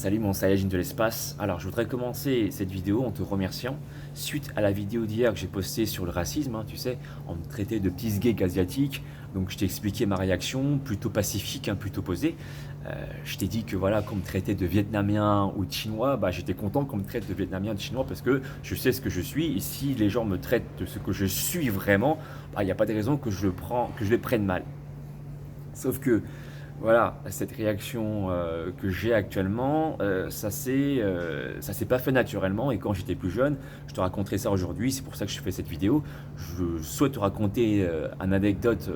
Salut mon Saiyajin de l'espace. Alors je voudrais commencer cette vidéo en te remerciant. Suite à la vidéo d'hier que j'ai postée sur le racisme, tu sais, on me traitait de petit geek asiatique. Donc je t'ai expliqué ma réaction, plutôt pacifique, plutôt posée. Je t'ai dit que voilà, qu'on me traitait de vietnamien ou de chinois, j'étais content qu'on me traite de vietnamien ou de chinois parce que je sais ce que je suis. Et si les gens me traitent de ce que je suis vraiment, il n'y a pas de raison que que je les prenne mal. Sauf que voilà, cette réaction que j'ai actuellement, ça s'est pas fait naturellement. Et quand j'étais plus jeune, je te raconterai ça aujourd'hui. C'est pour ça que je fais cette vidéo. Je souhaite te raconter une anecdote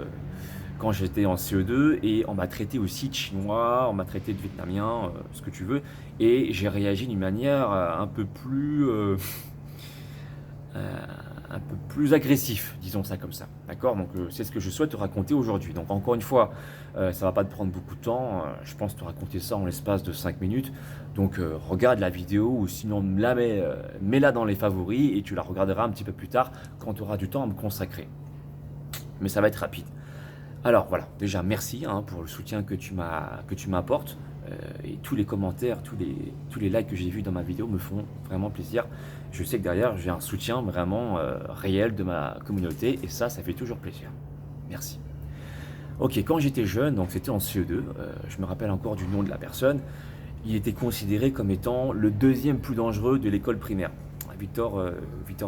quand j'étais en CE2 et on m'a traité aussi de chinois, on m'a traité de vietnamien, ce que tu veux. Et j'ai réagi d'une manière euh, un peu plus agressif, disons ça comme ça. D'accord. Donc c'est ce que je souhaite te raconter aujourd'hui. Donc encore une fois, ça va pas te prendre beaucoup de temps. Je pense te raconter ça en l'espace de 5 minutes. Donc regarde la vidéo ou sinon mets-la dans les favoris et tu la regarderas un petit peu plus tard quand tu auras du temps à me consacrer. Mais ça va être rapide. Alors voilà, déjà merci pour le soutien que tu m'apportes. Et tous les commentaires, tous les likes que j'ai vus dans ma vidéo me font vraiment plaisir. Je sais que derrière, j'ai un soutien vraiment réel de ma communauté et ça fait toujours plaisir. Merci. Ok, quand j'étais jeune, donc c'était en CE2, je me rappelle encore du nom de la personne, il était considéré comme étant le deuxième plus dangereux de l'école primaire. Victor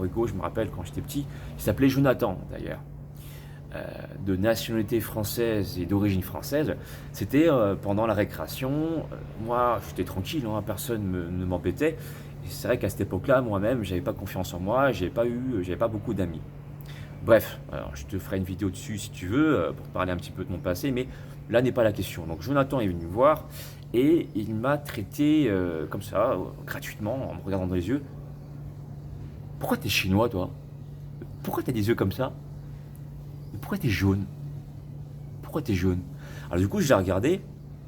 Hugo, je me rappelle quand j'étais petit, il s'appelait Jonathan d'ailleurs. De nationalité française et d'origine française, c'était pendant la récréation. Moi, j'étais tranquille, personne ne m'embêtait. Et c'est vrai qu'à cette époque-là, moi-même, j'avais pas confiance en moi, j'avais pas beaucoup d'amis. Bref, alors, je te ferai une vidéo dessus si tu veux, pour parler un petit peu de mon passé, mais là n'est pas la question. Donc Jonathan est venu me voir et il m'a traité comme ça, gratuitement, en me regardant dans les yeux. Pourquoi t'es chinois, toi? Pourquoi t'as des yeux comme ça? Pourquoi t'es jaune? Pourquoi t'es jaune? Alors du coup, je l'ai regardé,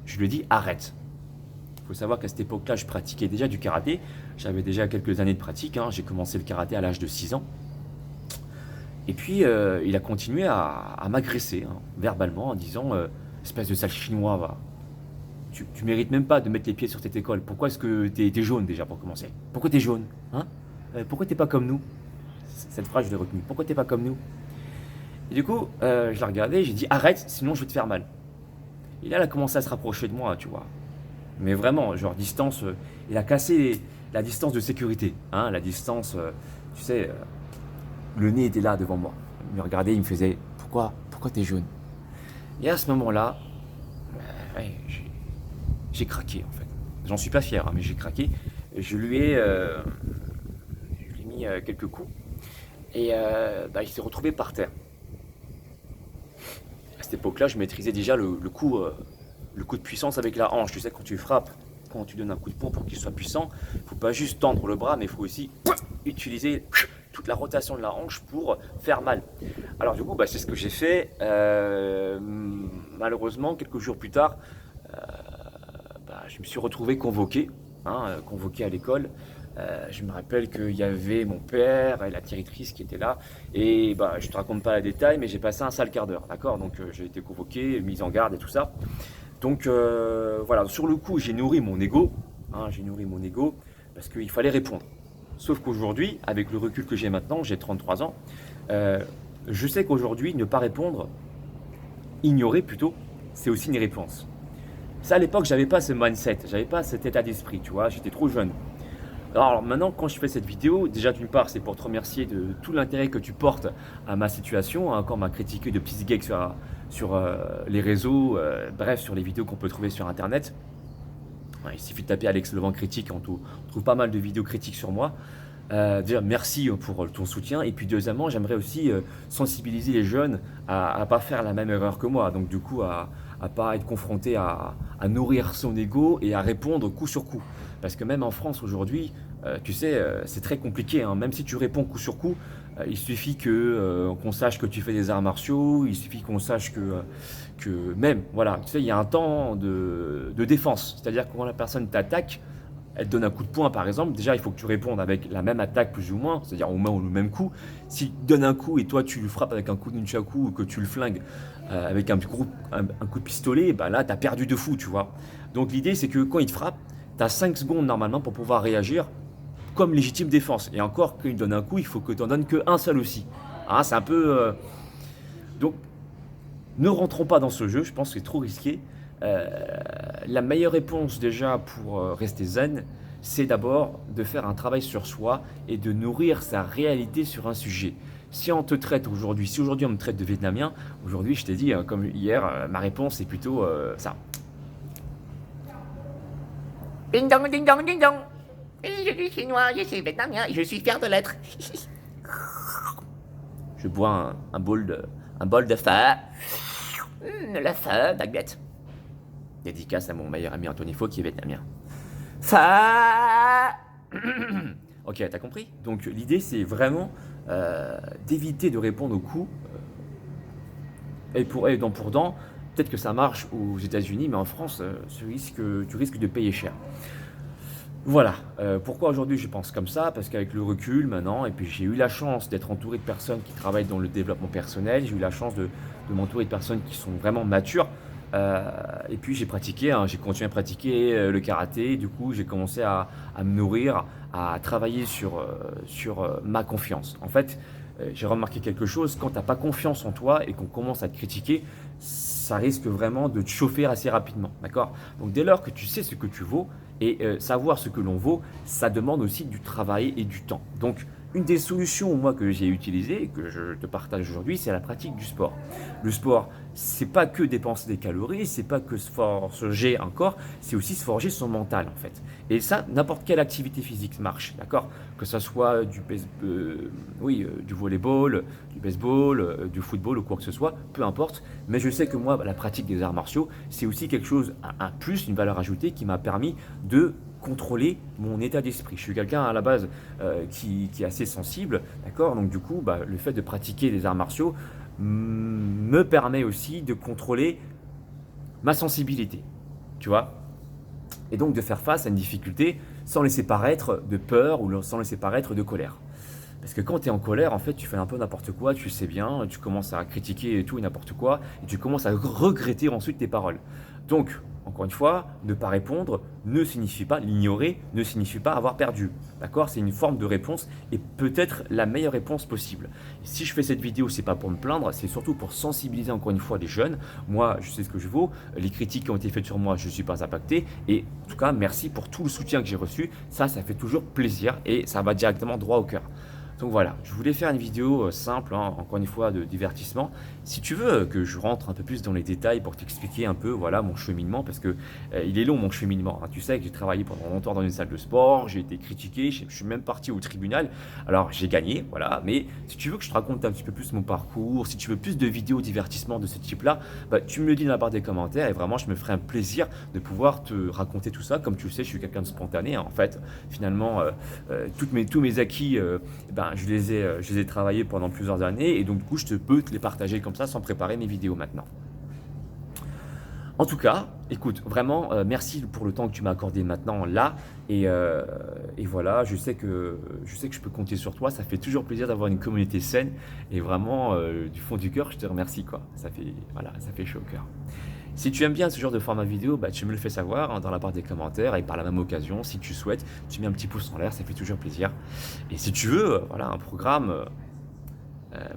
je lui ai dit arrête. Il faut savoir qu'à cette époque-là, je pratiquais déjà du karaté. J'avais déjà quelques années de pratique. J'ai commencé le karaté à l'âge de 6 ans. Et puis, il a continué à m'agresser verbalement en disant espèce de sale chinois, va. Tu mérites même pas de mettre les pieds sur cette école. Pourquoi est-ce que t'es jaune déjà pour commencer? Pourquoi t'es jaune? Pourquoi t'es pas comme nous? Cette phrase, je l'ai retenue. Pourquoi t'es pas comme nous? Et du coup, je l'ai regardé, j'ai dit arrête, sinon je vais te faire mal. Et là, il a commencé à se rapprocher de moi, tu vois. Mais vraiment, genre distance, il a cassé la distance de sécurité. La distance, tu sais, le nez était là devant moi. Il me regardait, il me faisait pourquoi t'es jaune? Et à ce moment-là, ouais, j'ai craqué en fait. J'en suis pas fier, mais j'ai craqué. Je lui ai mis quelques coups. Et il s'est retrouvé par terre. À cette époque-là, je maîtrisais déjà le coup de puissance avec la hanche. Tu sais, quand tu frappes, quand tu donnes un coup de poing pour qu'il soit puissant, il ne faut pas juste tendre le bras, mais il faut aussi utiliser toute la rotation de la hanche pour faire mal. Alors du coup, c'est ce que j'ai fait. Malheureusement, quelques jours plus tard, je me suis retrouvé convoqué à l'école. Je me rappelle qu'il y avait mon père et la directrice qui étaient là. Et je te raconte pas les détails, mais j'ai passé un sale quart d'heure, d'accord? Donc j'ai été convoqué, mis en garde et tout ça. Donc voilà, sur le coup, j'ai nourri mon ego. Parce qu'il fallait répondre. Sauf qu'aujourd'hui, avec le recul que j'ai maintenant, j'ai 33 ans, je sais qu'aujourd'hui, ne pas répondre, ignorer plutôt, c'est aussi une réponse. Ça, à l'époque, j'avais pas ce mindset, j'avais pas cet état d'esprit, tu vois, j'étais trop jeune. Alors maintenant, quand je fais cette vidéo, déjà d'une part, c'est pour te remercier de tout l'intérêt que tu portes à ma situation, quand on m'a critiqué de petits geeks sur les réseaux, bref, sur les vidéos qu'on peut trouver sur Internet. Il suffit de taper Alex Levent critique, on trouve pas mal de vidéos critiques sur moi. Déjà, merci pour ton soutien. Et puis deuxièmement, j'aimerais aussi sensibiliser les jeunes à ne pas faire la même erreur que moi. Donc du coup, à pas être confronté à nourrir son ego et à répondre coup sur coup. Parce que même en France aujourd'hui, tu sais, c'est très compliqué. Même si tu réponds coup sur coup, il suffit qu'on sache que tu fais des arts martiaux, il suffit qu'on sache que même, voilà, tu sais, il y a un temps de défense. C'est-à-dire que quand la personne t'attaque, elle te donne un coup de poing par exemple, déjà il faut que tu répondes avec la même attaque plus ou moins, c'est-à-dire au moins le même coup. S'il te donne un coup et toi tu le frappes avec un coup de nunchaku ou que tu le flingues avec un coup de pistolet, là tu as perdu de fou, tu vois. Donc l'idée c'est que quand il te frappe, tu as 5 secondes normalement pour pouvoir réagir comme légitime défense. Et encore, qu'il donne un coup, il faut que tu en donnes qu'un seul aussi. Hein, c'est un peu... Donc, ne rentrons pas dans ce jeu, je pense que c'est trop risqué. La meilleure réponse déjà pour rester zen, c'est d'abord de faire un travail sur soi et de nourrir sa réalité sur un sujet. Si on te traite aujourd'hui, si aujourd'hui on me traite de vietnamien, aujourd'hui je t'ai dit, comme hier, ma réponse est plutôt ça. Ding dong, ding dong, ding dong. Je suis chinois, je suis vietnamien et je suis fier de l'être. Je bois un bol de feu. Le feu, baguette. Dédicace à mon meilleur ami Anthony Faux qui est vietnamien. Feu. Ok, t'as compris? Donc l'idée c'est vraiment d'éviter de répondre aux coups. Et pour dent, peut-être que ça marche aux États-Unis, mais en France, tu risques de payer cher. Voilà, pourquoi aujourd'hui je pense comme ça? Parce qu'avec le recul maintenant, et puis j'ai eu la chance d'être entouré de personnes qui travaillent dans le développement personnel, j'ai eu la chance de m'entourer de personnes qui sont vraiment matures, et puis j'ai pratiqué, hein, j'ai continué à pratiquer le karaté, du coup j'ai commencé à me nourrir, à travailler sur ma confiance. En fait, j'ai remarqué quelque chose, quand tu n'as pas confiance en toi et qu'on commence à te critiquer, ça risque vraiment de te chauffer assez rapidement, d'accord? Donc dès lors que tu sais ce que tu vaux, et savoir ce que l'on vaut, ça demande aussi du travail et du temps. Donc, une des solutions moi que j'ai utilisées et que je te partage aujourd'hui, c'est la pratique du sport. Le sport, c'est pas que dépenser des calories, c'est pas que se forger un corps, c'est aussi se forger son mental en fait. Et ça, n'importe quelle activité physique marche, d'accord? Que ça soit du volleyball, du baseball, du football ou quoi que ce soit, peu importe. Mais je sais que moi, la pratique des arts martiaux, c'est aussi quelque chose, un plus, une valeur ajoutée qui m'a permis de contrôler mon état d'esprit. Je suis quelqu'un à la base qui est assez sensible, d'accord? Donc du coup, le fait de pratiquer des arts martiaux me permet aussi de contrôler ma sensibilité, tu vois? Et donc de faire face à une difficulté sans laisser paraître de peur ou sans laisser paraître de colère. Parce que quand tu es en colère, en fait, tu fais un peu n'importe quoi, tu sais bien, tu commences à critiquer et tout et n'importe quoi, et tu commences à regretter ensuite tes paroles. Donc, encore une fois, ne pas répondre ne signifie pas, l'ignorer ne signifie pas avoir perdu. D'accord? C'est une forme de réponse et peut-être la meilleure réponse possible. Et si je fais cette vidéo, c'est pas pour me plaindre, c'est surtout pour sensibiliser encore une fois les jeunes. Moi, je sais ce que je vaux. Les critiques qui ont été faites sur moi, je ne suis pas impacté. Et en tout cas, merci pour tout le soutien que j'ai reçu. Ça fait toujours plaisir et ça va directement droit au cœur. Donc voilà, je voulais faire une vidéo simple, hein, encore une fois, de divertissement. Si tu veux que je rentre un peu plus dans les détails pour t'expliquer un peu voilà, mon cheminement, parce que il est long mon cheminement. Hein. Tu sais que j'ai travaillé pendant longtemps dans une salle de sport, j'ai été critiqué, je suis même parti au tribunal. Alors j'ai gagné, voilà, mais si tu veux que je te raconte un petit peu plus mon parcours, si tu veux plus de vidéos divertissement de ce type-là, tu me le dis dans la barre des commentaires et vraiment je me ferai un plaisir de pouvoir te raconter tout ça. Comme tu le sais, je suis quelqu'un de spontané, hein, en fait. Finalement, tous mes acquis, je les ai travaillés pendant plusieurs années et donc du coup je peux te les partager comme ça sans préparer mes vidéos maintenant. En tout cas, écoute, vraiment, merci pour le temps que tu m'as accordé maintenant là et voilà, je sais que je peux compter sur toi. Ça fait toujours plaisir d'avoir une communauté saine et vraiment du fond du cœur, je te remercie quoi. Ça fait chaud au cœur. Si tu aimes bien ce genre de format vidéo, tu me le fais savoir hein, dans la barre des commentaires et par la même occasion, si tu souhaites, tu mets un petit pouce en l'air, ça fait toujours plaisir. Et si tu veux, voilà, un programme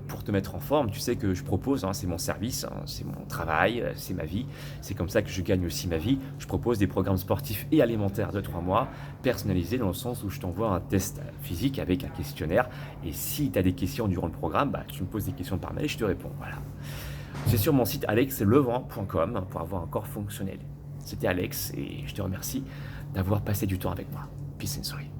pour te mettre en forme, tu sais que je propose, hein, c'est mon service, hein, c'est mon travail, c'est ma vie, c'est comme ça que je gagne aussi ma vie. Je propose des programmes sportifs et alimentaires de 3 mois, personnalisés dans le sens où je t'envoie un test physique avec un questionnaire. Et si tu as des questions durant le programme, tu me poses des questions par mail et je te réponds. Voilà. C'est sur mon site alexlevent.com pour avoir un corps fonctionnel. C'était Alex et je te remercie d'avoir passé du temps avec moi. Peace and sorry.